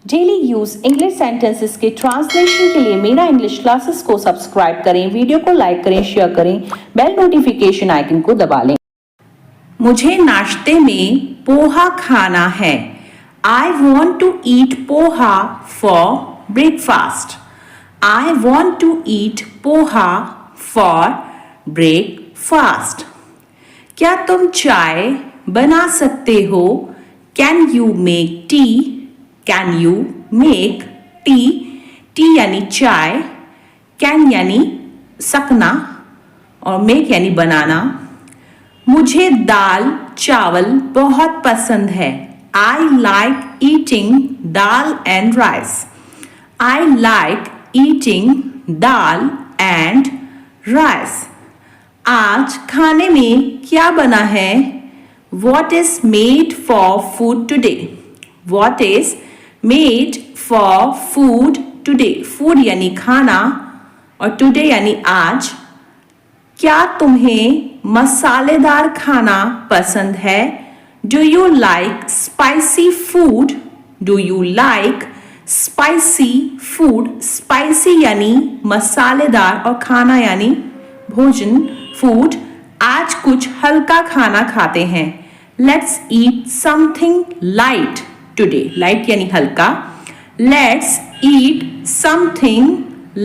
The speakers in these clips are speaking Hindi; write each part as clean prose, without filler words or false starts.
डेली यूज इंग्लिश सेंटेंसेस के ट्रांसलेशन के लिए मेरा इंग्लिश क्लासेस को सब्सक्राइब करें, वीडियो को लाइक करें, शेयर करें, बेल नोटिफिकेशन आइकन को दबा लें। मुझे नाश्ते में पोहा खाना है। I want to eat poha for breakfast. I want to eat poha for breakfast. क्या तुम चाय बना सकते हो? Can you make tea? Can you make tea? Tea यानी चाय, कैन यानी सकना और मेक यानी बनाना। मुझे दाल चावल बहुत पसंद है। I like eating dal and rice. I like eating dal and rice. आज खाने में क्या बना है? What is made for food today? What is made for food today? Food यानी खाना और today यानी आज। क्या तुम्हें मसालेदार खाना पसंद है? Do you like spicy food? Do you like spicy food? Spicy यानी मसालेदार और खाना यानी भोजन, food। आज कुछ हल्का खाना खाते हैं। Let's eat something light today. Light यानी हल्का। Let's eat something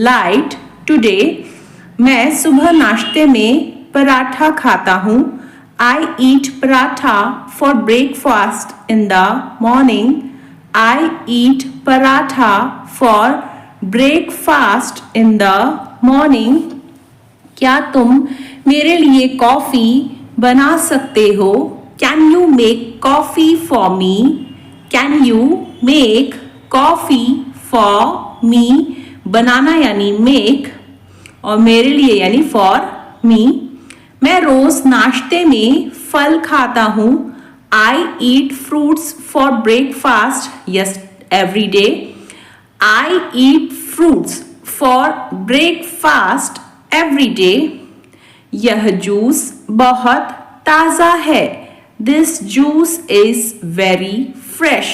light today. मैं सुबह नाश्ते में पराठा खाता हूँ। I eat paratha for breakfast in the morning. I eat paratha for breakfast in the morning. क्या तुम मेरे लिए कॉफी बना सकते हो? Can you make coffee for me? Can you make coffee for me? बनाना यानी मेक और मेरे लिए यानी फॉर मी। मैं रोज नाश्ते में फल खाता हूँ। I eat fruits for breakfast yes every day. I eat fruits for breakfast every day. यह जूस बहुत ताज़ा है। This juice is very fresh.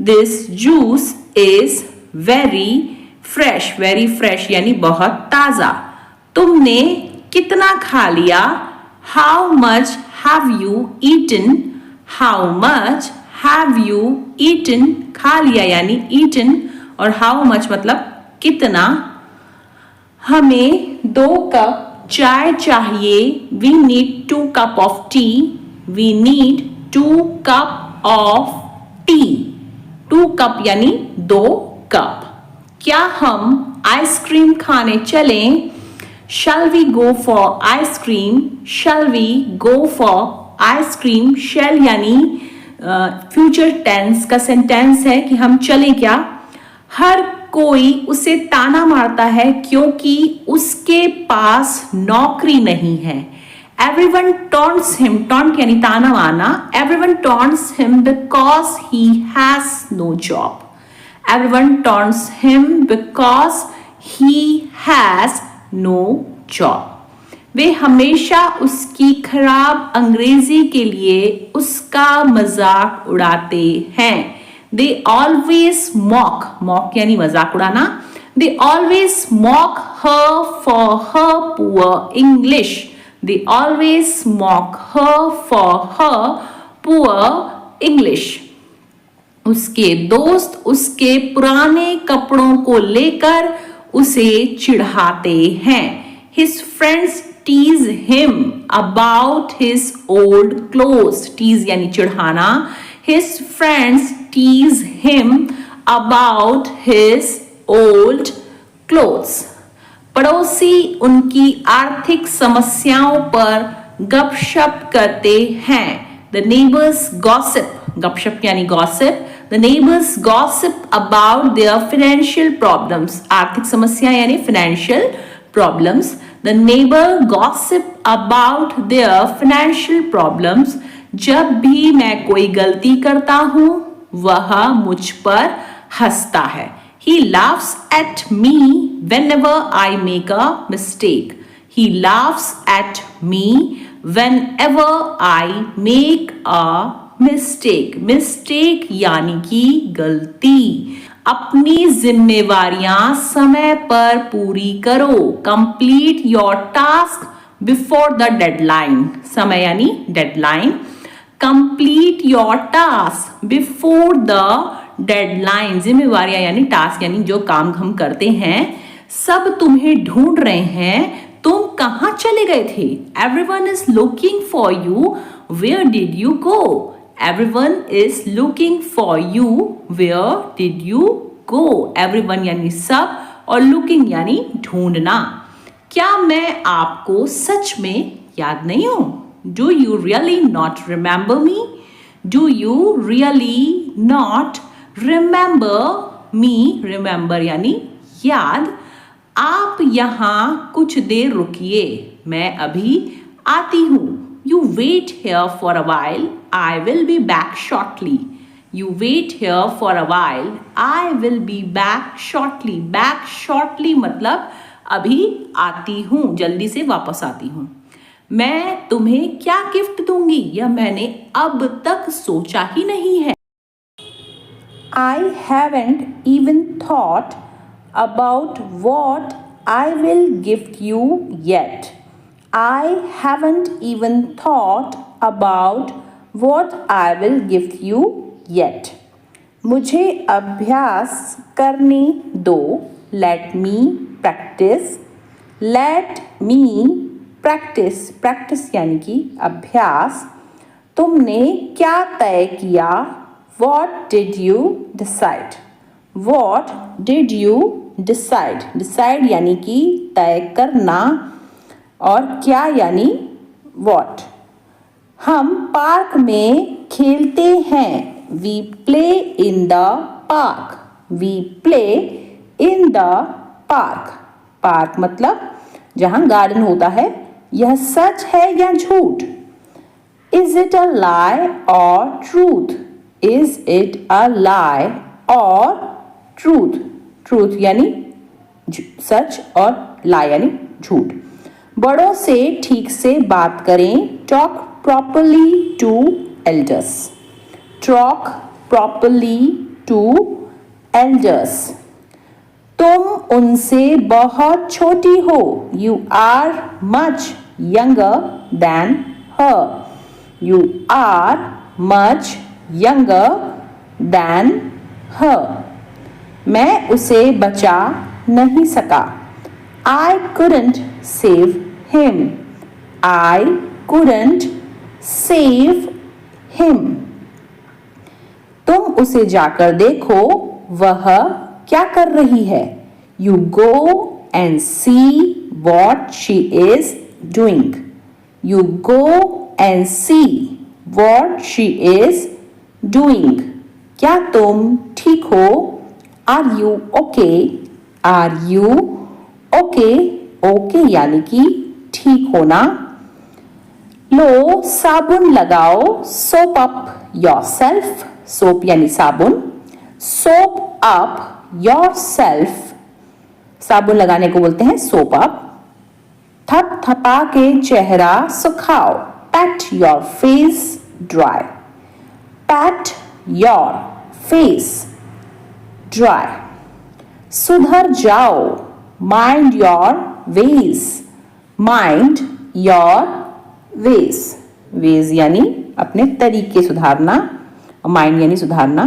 This juice is very fresh. Very fresh यानी बहुत ताज़ा। तुमने कितना खा लिया? How much have you eaten? How much have you eaten? खा लिया यानी ईटन और हाउ मच मतलब कितना। हमें 2 कप चाय चाहिए। We need 2 cup of tea. We need 2 cup of tea. 2 cup यानी 2 कप। क्या हम आइसक्रीम खाने चलें? Shall we go for ice cream? Shall we go for ice cream? Shall यानी फ्यूचर टेंस का सेंटेंस है कि हम चलें क्या। हर कोई उसे ताना मारता है क्योंकि उसके पास नौकरी नहीं है। Everyone taunts him. Taunt यानी ताना मारना। Everyone taunts him because he has no job. Everyone taunts him because he has no job. वे हमेशा उसकी खराब अंग्रेजी के लिए उसका मजाक उड़ाते हैं। They always mock. Mock यानी मजाक उड़ाना। They always mock her for her poor English. They always mock her for her poor English. उसके दोस्त उसके पुराने कपड़ों को लेकर उसे चिढ़ाते हैं। His friends tease him about his old clothes. Tease यानी चिढ़ाना। His friends tease him about his old clothes. पड़ोसी उनकी आर्थिक समस्याओं पर गपशप करते हैं। The neighbors gossip. गपशप यानी gossip. The neighbors gossip about their financial problems. आर्थिक समस्या यानी financial problems. The neighbor gossip about their financial problems. जब भी मैं कोई गलती करता हूँ वह मुझ पर हंसता है। He laughs at me whenever I make a mistake. He laughs at me whenever I make a mistake, mistake यानी कि गलती। अपनी जिम्मेवारियां समय पर पूरी करो। Complete your task before the deadline, समय यानी deadline. Complete your task before the deadline, जिम्मेवारियां यानी टास्क यानी जो काम हम करते हैं। सब तुम्हें ढूंढ रहे हैं, तुम कहां चले गए थे? Everyone is looking for you, where did you go? Everyone is looking for you, where did you go? Everyone यानी सब और लुकिंग यानी ढूंढना। क्या मैं आपको सच में याद नहीं हूं? Do you really not remember me? Do you really not remember me? Remember यानी याद। आप यहाँ कुछ देर रुकिए, मैं अभी आती हूँ। You wait here for a while, I will be back shortly. You wait here for a while, I will be back shortly. Back shortly मतलब अभी आती हूँ, जल्दी से वापस आती हूँ। मैं तुम्हें क्या गिफ्ट दूंगी, यह मैंने अब तक सोचा ही नहीं है। I haven't even thought about what I will gift you yet. I haven't even thought about what I will gift you yet. मुझे अभ्यास करने दो। Let me practice. Let me practice. Practice यानी कि अभ्यास। तुमने क्या तय किया? What did you decide? What did you decide? Decide यानी कि तय करना और क्या यानी what. हम पार्क में खेलते हैं। We play in the park. We play in the park. Park मतलब जहां गार्डन होता है। यह सच है या झूठ? Is it a lie or truth? Is it a lie or truth? Truth यानी सच और lie यानी झूठ। बड़ों से ठीक से बात करें। Talk properly to elders. Talk properly to elders. तुम उनसे बहुत छोटी हो। You are much younger than her. You are much younger than her. मैं उसे बचा नहीं सका। I couldn't save him. I couldn't save him. तुम उसे जाकर देखो, वह क्या कर रही है? You go and see what she is doing. You go and see what she is doing. क्या तुम ठीक हो? Are you okay? Are you okay? Okay यानी कि ठीक होना। लो साबुन लगाओ। Soap up yourself. Soap यानी साबुन। Soap up yourself. साबुन लगाने को बोलते हैं soap up. थप थपा के चेहरा सुखाओ। Pat your face dry. Pat your face dry. सुधर जाओ। Mind your ways. Mind your ways. Ways यानी अपने तरीके सुधारना और माइंड यानी सुधारना।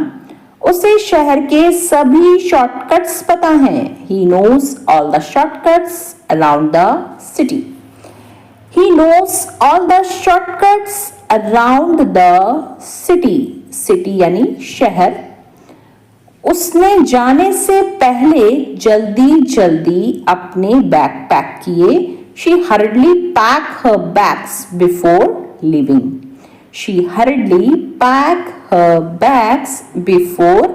उसे शहर के सभी शॉर्टकट्स पता हैं। He knows all the shortcuts around the city. He knows all the shortcuts around the city. City यानी शहर। उसने जाने से पहले जल्दी जल्दी अपने बैग पैक किए। She hurriedly packed her bags before leaving. She hurriedly packed her bags before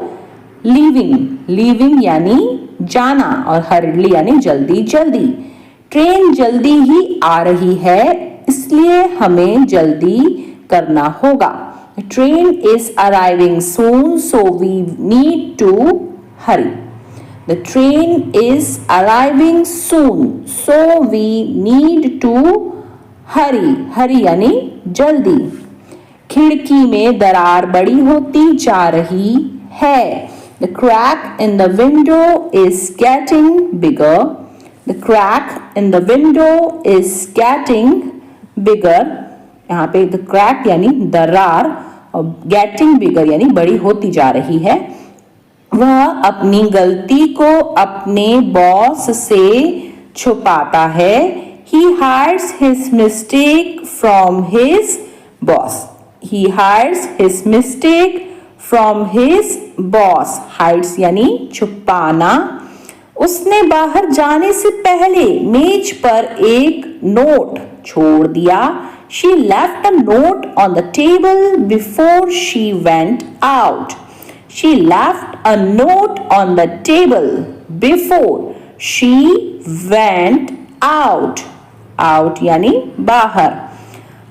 leaving. Leaving यानी जाना और hurriedly यानी जल्दी जल्दी। ट्रेन जल्दी ही आ रही है, इसलिए हमें जल्दी करना होगा। The train is arriving soon, so we need to hurry. The train is arriving soon, so we need to hurry. Hurry यानी जल्दी। खिड़की में दरार बड़ी होती जा रही है। The crack in the window is getting bigger. The crack in the window is getting bigger. यहाँ पे the crack यानी दरार और getting bigger यानी बड़ी होती जा रही है। वह अपनी गलती को अपने बॉस से छुपाता है। He hides his mistake from his boss. He hides his mistake from his boss. Hides यानी छुपाना। उसने बाहर जाने से पहले मेज पर एक नोट छोड़ दिया। She left a note on the table before she went out. She left a note on the table before she went out. Out यानी बाहर।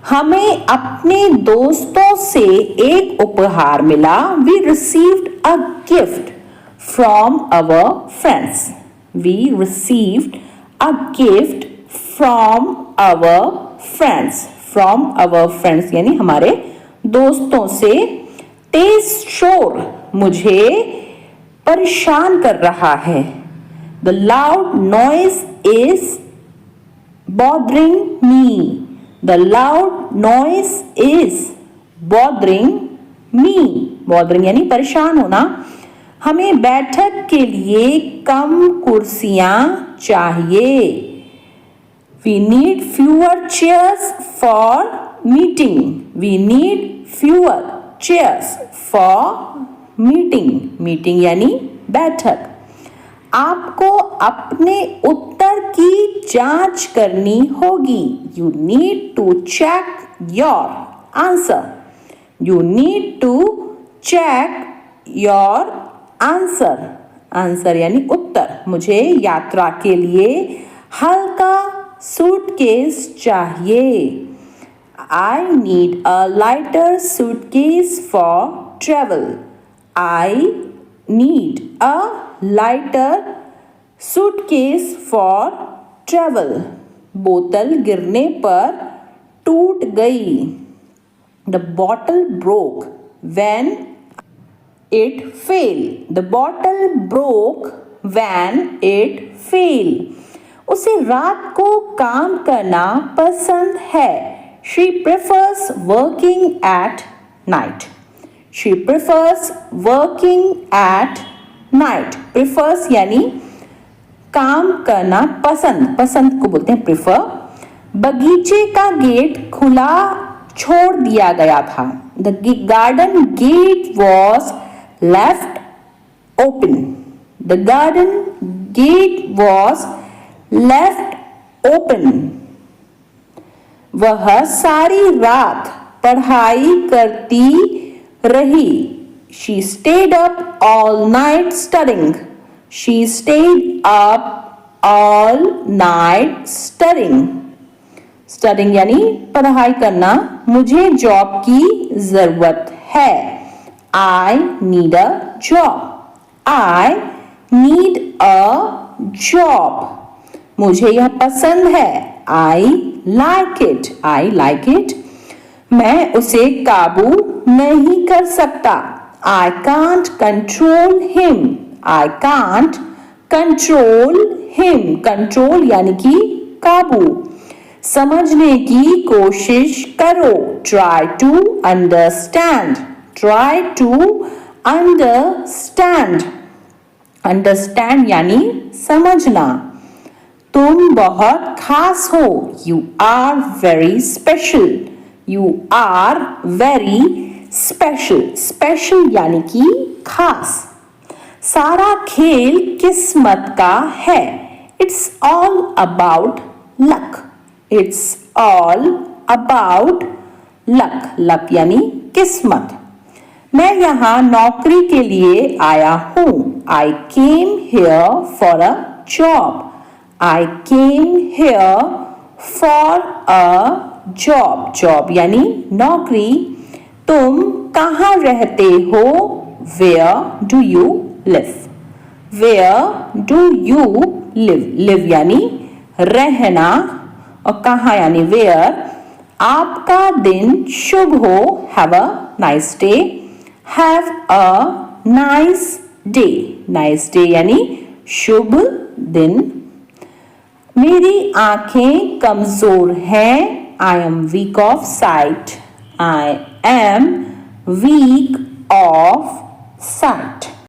हमें अपने दोस्तों से एक उपहार मिला। We received a gift from our friends. We received a gift from our friends. From our friends यानी हमारे दोस्तों से। तेज शोर मुझे परेशान कर रहा है। The loud noise is bothering me. The loud noise is bothering me. Bothering यानी परेशान होना। हमें बैठक के लिए कम कुर्सियां चाहिए। We need fewer chairs for meeting. We need fewer chairs for meeting. Meeting यानी बैठक। आपको अपने उत्तर की जांच करनी होगी। You need to check your answer. You need to check your answer. Answer यानी उत्तर। मुझे यात्रा के लिए हल्का सूटकेस चाहिए। I need a lighter suitcase for travel. I need a lighter suitcase for travel. बोतल गिरने पर टूट गई। The bottle broke when it fell. The bottle broke when it fell. उसे रात को काम करना पसंद है। She prefers working at night. She prefers working at night. Prefers यानी काम करना पसंद। पसंद को बोलते हैं prefer. बगीचे का गेट खुला छोड़ दिया गया था। The garden gate was left open. The garden gate was left open. वह सारी रात पढ़ाई करती रही। She stayed up all night studying. She stayed up all night studying. Studying यानी पढ़ाई करना। मुझे जॉब की जरूरत है। I need a job. I need a job. मुझे यह पसंद है। I like it. I like it. मैं उसे काबू नहीं कर सकता। I can't control him. I can't control him. Control यानी कि काबू। समझने की कोशिश करो। Try to understand. Try to understand. Understand यानी समझना। तुम बहुत खास हो। You are very special. You are very special. Special यानी कि खास। सारा खेल किस्मत का है। It's all about luck. It's all about luck. Luck यानी किस्मत। मैं यहाँ नौकरी के लिए आया हूँ। I came here for a job. I came here for a job. Job यानी नौकरी। तुम कहाँ रहते हो? Where do you live? Where do you live? Live यानी रहना और कहाँ यानी where। आपका दिन शुभ हो, have a nice day, have a nice day, nice day यानी शुभ दिन। मेरी आंखें कमजोर हैं, I am weak of site, I am weak of site.